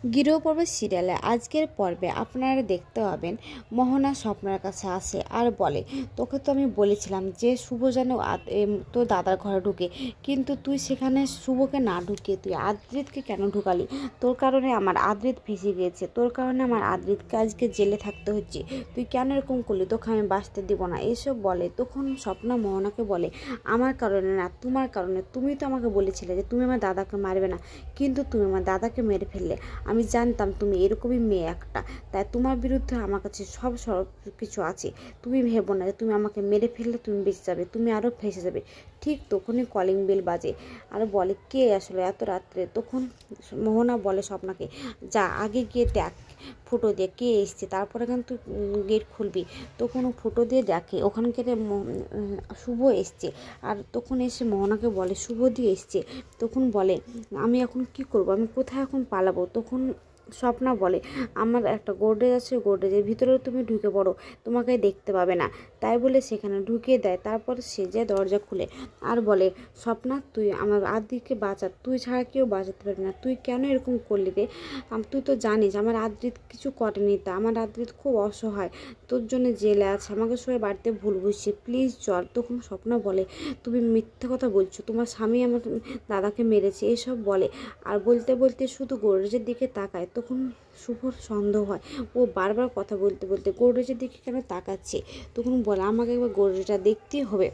গৃহপর্ব সিরিয়ালে আজকের পর্বে আপনারা দেখতে পাবেন মোহনা স্বপ্নার কাছে আসে আর বলে, তোকে তো আমি বলেছিলাম যে শুভ যেন তোর দাদার ঘরে ঢুকে, কিন্তু তুই সেখানে শুভকে না ঢুকিয়ে তুই আদ্রিতকে কেন ঢুকালি? তোর কারণে আমার আদ্রিত ফেঁসে গিয়েছে, তোর কারণে আমার আদ্রিতকে আজকে জেলে থাকতে হচ্ছে, তুই কেন এরকম করলি? তোকে আমি বাঁচতে দিব না, এসব বলে। তখন স্বপ্না মোহনাকে বলে, আমার কারণে না, তোমার কারণে। তুমি তো আমাকে বলেছিলে যে তুমি আমার দাদাকে মারবে না, কিন্তু তুমি আমার দাদাকে মেরে ফেললে। আমি জানতাম তুমি এরকমই মেয়ে একটা, তাই তোমার বিরুদ্ধে আমার কাছে সব কিছু আছে। তুমি ভেবো না যে তুমি আমাকে মেরে ফেললে তুমি বেঁচে যাবে, তুমি আরও ফেঁসে যাবে। ঠিক তখনই কলিং বেল বাজে আর বলে, কে আসলে এত রাত্রে? তখন মোহনা বলে স্বপ্নাকে, যা আগে গিয়ে দেখ ফুটো দিয়ে কে এসছে, তারপরে কিন্তু গেট খুলবি। তখন ও ফুটো দিয়ে দেখে ওখানকার শুভ এসছে। আর তখন এসে মোহনাকে বলে, শুভ দিয়ে এসছে। তখন বলে, আমি এখন কি করব, আমি কোথায় এখন পালাবো? তখন স্বপ্না বলে, আমার একটা গোদরেজ আছে, গোদরেজের ভিতরেও তুমি ঢুকে পড়ো, তোমাকে দেখতে পাবে না। তাই বলে সেখানে ঢুকিয়ে দেয়। তারপর সে যে দরজা খুলে আর বলে, স্বপ্না তুই আমার আদ্রিতকে বাঁচা, তুই ছাড়া কেউ বাঁচাতে পারবে না, তুই কেন এরকম করলি রে? তুই তো জানিস আমার আদ্রিত কিছু করেনি, তা আমার আদ্রিত খুব অসহায়, তোর জন্য জেলে আছে, আমাকে সবাই বাড়িতে ভুল বুঝছে, প্লিজ চল। তখন স্বপ্না বলে, তুমি মিথ্যে কথা বলছো, তোমার স্বামী আমার দাদাকে মেরেছে, এসব বলে। আর বলতে বলতে শুধু গোদরেজের দিকে তাকায়। তখন শুভর সন্দেহ হয়, ও বারবার কথা বলতে বলতে গোদরেজের দিকে কেন তাকাচ্ছে। তখন বলে, আমাকে একবার গোদরেজটা দেখতেই হবে।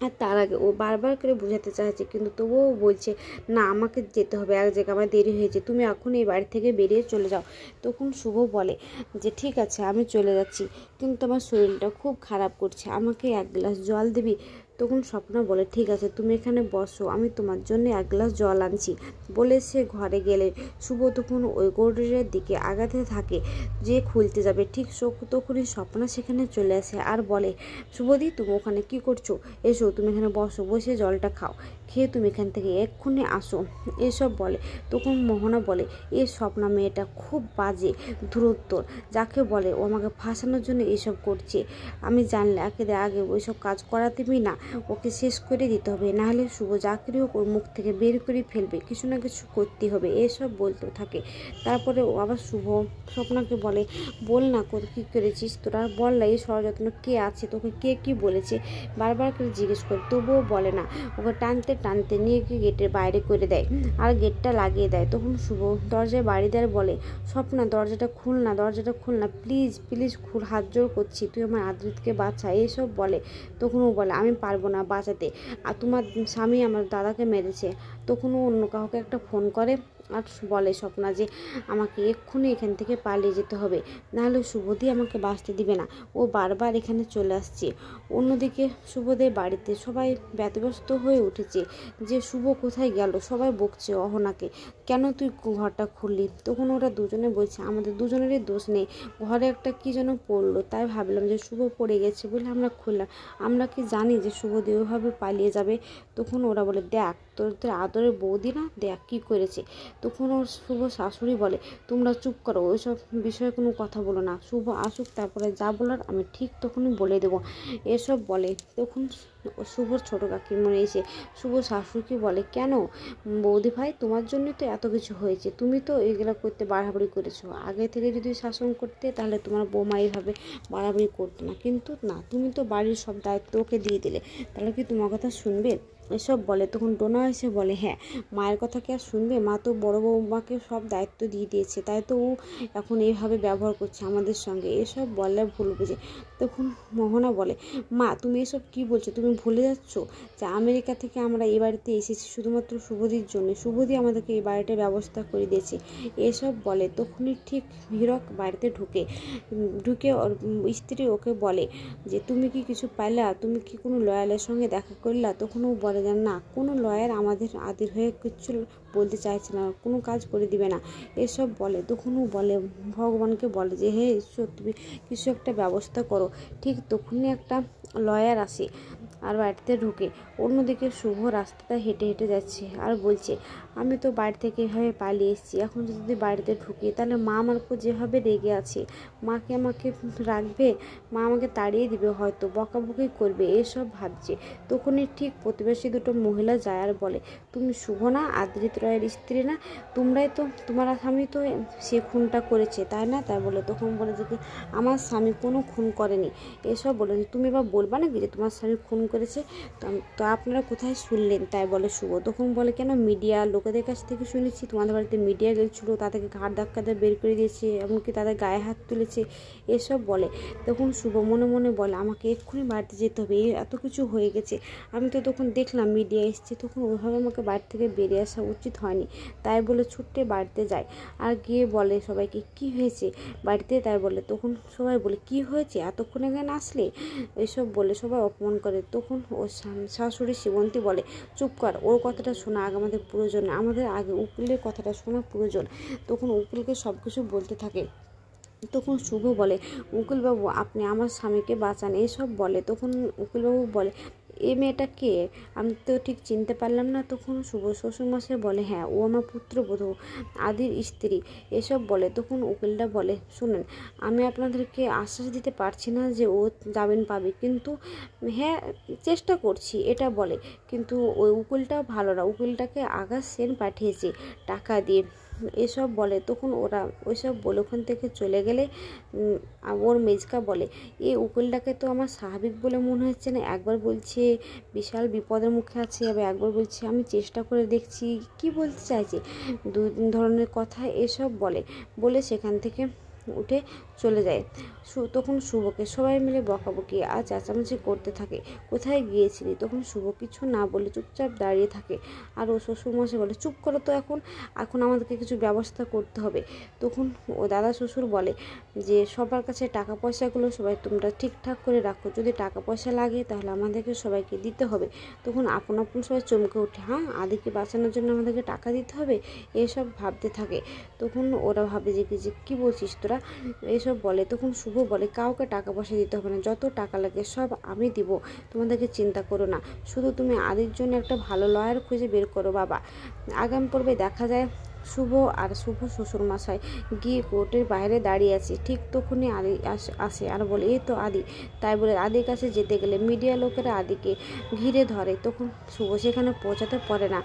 আর তার আগে ও বারবার করে বোঝাতে চাইছে, কিন্তু তবুও বলছে, না আমাকে যেতে হবে এক জায়গায়, আমার দেরি হয়েছে, তুমি এখন এই বাড়ি থেকে বেরিয়ে চলে যাও। তখন শুভ বলে যে, ঠিক আছে আমি চলে যাচ্ছি, কিন্তু আমার শরীরটা খুব খারাপ করছে, আমাকে এক গ্লাস জল দিবি? তখন স্বপ্না বলে, ঠিক আছে তুমি এখানে বসো, আমি তোমার জন্য এক গ্লাস জল আনছি। বলে সে ঘরে গেলে শুভ তখন ওই গোদরেজের দিকে আগাতে থাকে, যে খুলতে যাবে, ঠিক তখনই স্বপ্না সেখানে চলে আসে আর বলে, শুভদি তুমি ওখানে কি করছো? এসো তুমি এখানে বসো, বসে জলটা খাও, খেয়ে তুমি এখান থেকে এক্ষুনি আসো, এসব বলে। তখন মোহনা বলে, এ স্বপ্না মেয়েটা খুব বাজে, ধুরোত্তর, যাকে বলে ও আমাকে ফাঁসানোর জন্য এসব করছে। আমি জানলে আগে ওইসব কাজ করাতেবি না, ওকে শেষ করে দিতে হবে, নাহলে শুভ চাকরি হোক ওর মুখ থেকে বের করে ফেলবে, কিছু না কিছু করতে হবে, এসব বলতে থাকে। তারপরে ও আবার শুভ স্বপ্নাকে বলে, বল না কী করেছিস তোরা, বল না এই ষড়যত্ন কে আছে, তোকে কে কি বলেছে, বারবার করে জিজ্ঞেস করে, তবুও বলে না। ওকে টানতে টানতে নিয়ে গিয়ে গেটের বাইরে করে দেয় আর গেটটা লাগিয়ে দেয়। তখন শুভ দরজায় বাড়ি দেয়, বলে, স্বপ্না দরজাটা খুল না, দরজাটা খুল না, প্লিজ প্লিজ খুল, হাত জোর করছি, তুই আমার আদ্রিতকে বাঁচা, এসব বলে। তখন ও বলে, আমি পারবো না বাঁচাতে, আর তোমার স্বামী আমার দাদাকে মেরেছে। তখন ও অন্য কাউকে একটা ফোন করে আর বলে স্বপ্না যে, আমাকে এক্ষুনি এখান থেকে পালিয়ে যেতে হবে, নাহলে শুভদি আমাকে বাঁচতে দিবে না, ও বারবার এখানে চলে আসছে। অন্যদিকে শুভদের বাড়িতে সবাই ব্যতিব্যস্ত হয়ে উঠেছে যে শুভ কোথায় গেল, সবাই বকছে অহনাকে, কেন তুই ঘরটা খুললি? তখন ওরা দুজনে বলছে, আমাদের দুজনেরই দোষ নেই, ঘরে একটা কি যেন পড়লো, তাই ভাবলাম যে শুভ পড়ে গেছে বলে আমরা খুললাম, আমরা কি জানি যে শুভদি ওইভাবে পালিয়ে যাবে? তখন ওরা বলে, দেখ তোদের আদরের বৌদি না, দেখ কী করেছে। তখন ওর শুভ শাশুড়ি বলে, তোমরা চুপ করো, ওইসব বিষয়ে কোনো কথা বলো না, শুভ আসুক, তারপরে যা বলার আমি ঠিক তখনই বলে দেবো, এসব বলে। তখন শুভর ছোটো কাকিমণি এসে শুভ শাশুড়িকে বলে, কেন বৌদি ভাই, তোমার জন্য তো এত কিছু হয়েছে, তুমি তো এগুলো করতে বাড়াবাড়ি করেছো, আগে থেকে যদি শাসন করতে তাহলে তোমার বৌমা এইভাবে বাড়াবাড়ি করতো না, কিন্তু না, তুমি তো বাড়ির সব দায়িত্ব ওকে দিয়ে দিলে, তাহলে কি তোমার কথা শুনবে? এসব বলে। তখন ডোনা এসে বলে, হ্যাঁ মায়ের কথা কি আর শুনবে, মা তো বড় বৌমাকে সব দায়িত্ব দিয়ে দিয়েছে, তাই তো ও এখন এইভাবে ব্যবহার করছে আমাদের সঙ্গে, এসব বললে ভুল বুঝে। তখন মোহনা বলে, মা তুমি এসব কি বলছো, তুমি ভুলে যাচ্ছ যে আমেরিকা থেকে আমরা এই বাড়িতে এসেছি শুধুমাত্র শুভদির জন্য, শুভদি আমাদেরকে এই বাড়িটার ব্যবস্থা করে দিয়েছে, এসব বলে। তখনই ঠিক হীরক বাড়িতে ঢুকে ওর স্ত্রী ওকে বলে যে, তুমি কি কিছু পাইলা, তুমি কি কোনো লয়ারের সঙ্গে দেখা করলা? তখন ও বলে যে, না কোনো লয়ার আমাদের আদির হয়ে কিচ্ছু বলতে চাইছে না, কোনো কাজ করে দিবে না, এসব বলে। তখন ও বলে ভগবানকে বলে যে, হে ঈশ্বর তুমি কিছু একটা ব্যবস্থা করো। ঠিক তখনই একটা লয়ার আসে আর বাড়িতে ঢুকে। অন্যদিকে শুভ রাস্তাটা হেঁটে হেঁটে যাচ্ছে আর বলছে, আমি তো বাড়ি থেকে এভাবে পালিয়ে এসেছি, এখন যদি বাড়িতে ঢুকি তাহলে মা আমার উপর যেভাবে রেগে আছে, মাকে আমাকে রাখবে, মা আমাকে তাড়িয়ে দিবে, হয়তো বকাবকি করবে, এসব ভাবছে। তখনই ঠিক প্রতিবেশী দুটো মহিলা যায় আর বলে, তুমি শুভ না, আদ্রিত রায়ের স্ত্রী না, তোমরাই তো, তোমার স্বামী তো সে খুনটা করেছে তাই না? তাই বলে তখন বলে যে কি, আমার স্বামী কোনো খুন করেনি, এসব বলে তুমি এবার বলবা নাকি যে তোমার স্বামী খুন করেছে? তো আপনারা কোথায় শুনলেন? তাই বলে শুভ। তখন বলে, কেন মিডিয়া লোকেদের কাছ থেকে শুনেছি, তোমাদের বাড়িতে মিডিয়া গেছিলো, তাদেরকে ঘাট ধাক্কাতে বের করে দিয়েছে, এমনকি তাদের গায়ে হাত তুলেছে, এসব বলে। তখন শুভ মনে মনে বলে, আমাকে এক্ষুনি বাড়িতে যেতে হবে, এত কিছু হয়ে গেছে, আমি তো তখন দেখলাম মিডিয়া এসছে, তখন ওইভাবে আমাকে বাড়ি থেকে বেরিয়ে আসা উচিত হয়নি। তাই বলে ছুটে বাড়িতে যায় আর গিয়ে বলে সবাইকে, কি হয়েছে বাড়িতে? তাই বলে তখন সবাই বলে, কি হয়েছে, এতক্ষণে কেন আসলে? এসব বলে সবাই অপমান করে। তখন ওর শাশুড়ি শিবন্তী বলে, চুপ কর, ওর কথাটা শোনা আগে আমাদের প্রয়োজন, আমাদের আগে উকিলের কথাটা শোনা প্রয়োজন। তখন উকিলকে সব কিছু বলতে থাকে। তখন শুভ বলে, উকিলবাবু আপনি আমার স্বামীকে বাঁচান, এসব বলে। তখন উকিলবাবু বলে, এ মেয়েটা কে, আমি তো ঠিক চিনতে পারলাম না। তখন শুভ শ্বশুরমশাই বলে, হ্যাঁ ও আমার পুত্রবধূ আদির স্ত্রী, এসব বলে। তখন উকিলটা বলে, শুনেন, আমি আপনাদেরকে আশ্বাস দিতে পারছি না যে ও জামিন পাবে, কিন্তু হ্যাঁ চেষ্টা করছি, এটা বলে। কিন্তু ওই উকিলটাও ভালো না, উকিলটাকে আকাশ সেন পাঠিয়েছে টাকা দিয়ে, এসব বলে। তখন ওরা ওইসব বলে ওখান থেকে চলে গেলে ওর মেজকা বলে, এই উকিলটাকে তো আমার স্বাভাবিক বলে মনে হচ্ছে না, একবার বলছে বিশাল বিপদের মুখে আছে, আবার একবার বলছে আমি চেষ্টা করে দেখছি, কি বলতে চাইছে, দুই ধরনের কথা, এসব বলে সেখান থেকে উঠে চলে যায়। তখন শুভকে সবাই মিলে বকাবকি আর চেঁচামেচি করতে থাকে, কোথায় গিয়েছিলি? তখন শুভ কিছু না বলে চুপচাপ দাঁড়িয়ে থাকে। আর ও শ্বশুরমশাই বলে, চুপ করো তো, এখন আমাদেরকে কিছু ব্যবস্থা করতে হবে। তখন ও দাদা শ্বশুর বলে যে, সবার কাছে টাকা পয়সাগুলো সবাই তোমরা ঠিকঠাক করে রাখো, যদি টাকা পয়সা লাগে তাহলে আমাদেরকে সবাইকে দিতে হবে। তখন আপন আপন সবাই চমকে ওঠে, হ্যাঁ আদিকে বাঁচানোর জন্য আমাদেরকে টাকা দিতে হবে, এসব ভাবতে থাকে। তখন ওরা ভাবে যে কী বলছিস তোরা, এসব বলে। তখন শুভ বলে, কাউকে টাকা পয়সা দিতে হবে না, যত টাকা লাগে সব আমি দিব, তোমাদেরকে চিন্তা করো না, শুধু তুমি আদির জন্য একটা ভালো লয়ার খুঁজে বের করো বাবা। আগামী পর্বে দেখা যায় শুভ আর শুভ শ্বশুরমশাই গিয়ে কোর্টের বাইরে দাঁড়িয়ে আছে। ঠিক তখনই আদি আসে আর বলে, এই তো আদি। তাই বলে আদির কাছে যেতে গেলে মিডিয়া লোকেরা আদিকে ঘিরে ধরে। তখন শুভ সেখানে পৌঁছাতে পারে না।